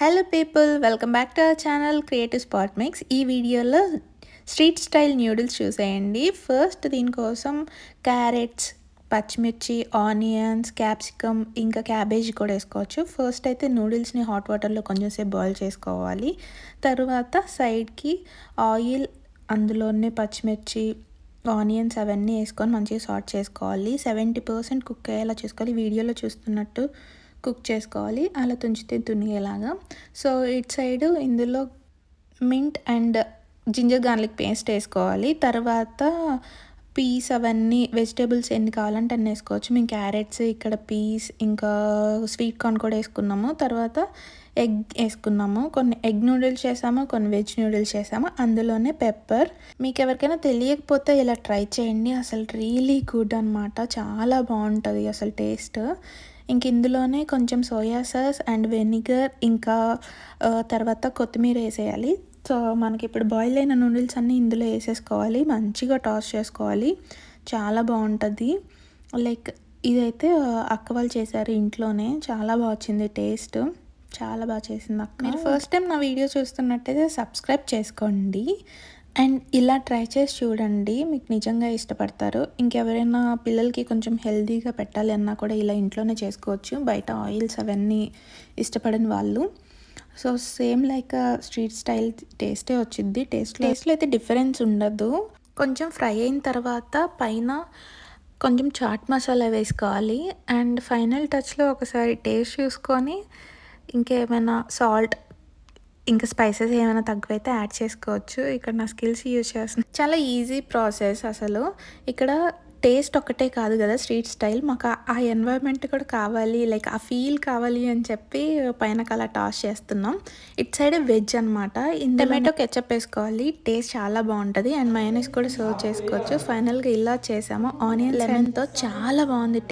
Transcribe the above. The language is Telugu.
Hello people, welcome back to our channel creative spot mix. ఈ వీడియోలో స్ట్రీట్ స్టైల్ న్యూడిల్స్ చూసేయండి. ఫస్ట్ దీనికోసం క్యారెట్స్, పచ్చిమిర్చి, ఆనియన్స్, క్యాప్సికమ్ ఇంకా క్యాబేజీ కూడా వేసుకోవచ్చు. ఫస్ట్ అయితే నూడిల్స్ని హాట్ వాటర్లో కొంచెం సేపు బాయిల్ చేసుకోవాలి. తర్వాత సైడ్కి ఆయిల్, అందులోనే పచ్చిమిర్చి, ఆనియన్స్ అవన్నీ వేసుకొని మంచిగా సాట్ చేసుకోవాలి. 70% కుక్ అయ్యేలా చేసుకోవాలి. వీడియోలో చూస్తున్నట్టు కుక్ చేసుకోవాలి, అలా తుంచితే తునిగేలాగా. సో ఇటు సైడు ఇందులో mint and ginger garlic paste వేసుకోవాలి. తర్వాత పీస్ అవన్నీ వెజిటేబుల్స్ ఎన్ని కావాలంటే అన్నీ వేసుకోవచ్చు. మేము క్యారెట్స్, ఇక్కడ పీస్, ఇంకా స్వీట్ కార్న్ కూడా వేసుకున్నాము. తర్వాత ఎగ్ వేసుకున్నాము. కొన్ని ఎగ్ నూడిల్స్ చేసాము, కొన్ని వెజ్ నూడిల్స్ చేసాము. అందులోనే పెప్పర్. మీకు ఎవరికైనా తెలియకపోతే ఇలా ట్రై చేయండి, అసలు రియలీ గుడ్ అనమాట. చాలా బాగుంటుంది అసలు టేస్ట్. ఇంక ఇందులోనే కొంచెం సోయా సాస్ అండ్ వెనిగర్, ఇంకా తర్వాత కొత్తిమీర వేసేయాలి. సో మనకి ఇప్పుడు బాయిల్ అయిన నూడిల్స్ అన్నీ ఇందులో వేసేసుకోవాలి, మంచిగా టాస్ చేసుకోవాలి. చాలా బాగుంటుంది. లైక్ ఇదైతే అక్క వాళ్ళు చేశారు ఇంట్లోనే, చాలా బాగా వచ్చింది టేస్ట్. చాలా బాగా చేసింది అక్క. మీరు ఫస్ట్ టైం నా వీడియో చూస్తున్నట్టయితే సబ్స్క్రైబ్ చేసుకోండి అండ్ ఇలా ట్రై చేసి చూడండి, మీకు నిజంగా ఇష్టపడతారు. ఇంకెవరైనా పిల్లలకి కొంచెం హెల్తీగా పెట్టాలి అన్నా కూడా ఇలా ఇంట్లోనే చేసుకోవచ్చు, బయట ఆయిల్స్ అవన్నీ ఇష్టపడని వాళ్ళు. So same like street style టేస్టే వచ్చింది. టేస్ట్లో అయితే డిఫరెన్స్ ఉండదు. కొంచెం ఫ్రై అయిన తర్వాత పైన కొంచెం చాట్ మసాలా వేసుకోవాలి. అండ్ ఫైనల్ టచ్లో ఒకసారి టేస్ట్ చూసుకొని ఇంకేమైనా సాల్ట్, ఇంకా స్పైసెస్ ఏమైనా తక్కువైతే యాడ్ చేసుకోవచ్చు. ఇక్కడ నా స్కిల్స్ యూజ్ చేస్తున్నాను. చాలా ఈజీ ప్రాసెస్ అసలు. ఇక్కడ టేస్ట్ ఒక్కటే కాదు కదా స్ట్రీట్ స్టైల్, మాకు ఆ ఎన్వైర్న్మెంట్ కూడా కావాలి, లైక్ ఆ ఫీల్ కావాలి అని చెప్పి పైన అలా టాస్ చేస్తున్నాం. ఇటు సైడ్ వెజ్ అనమాట. టమాటో కెచప్ వేసుకోవాలి, టేస్ట్ చాలా బాగుంటుంది. అండ్ మయోనీస్ కూడా సర్వ్ చేసుకోవచ్చు. ఫైనల్గా ఇలా చేసాము ఆనియన్ లెమన్తో. చాలా బాగుంది.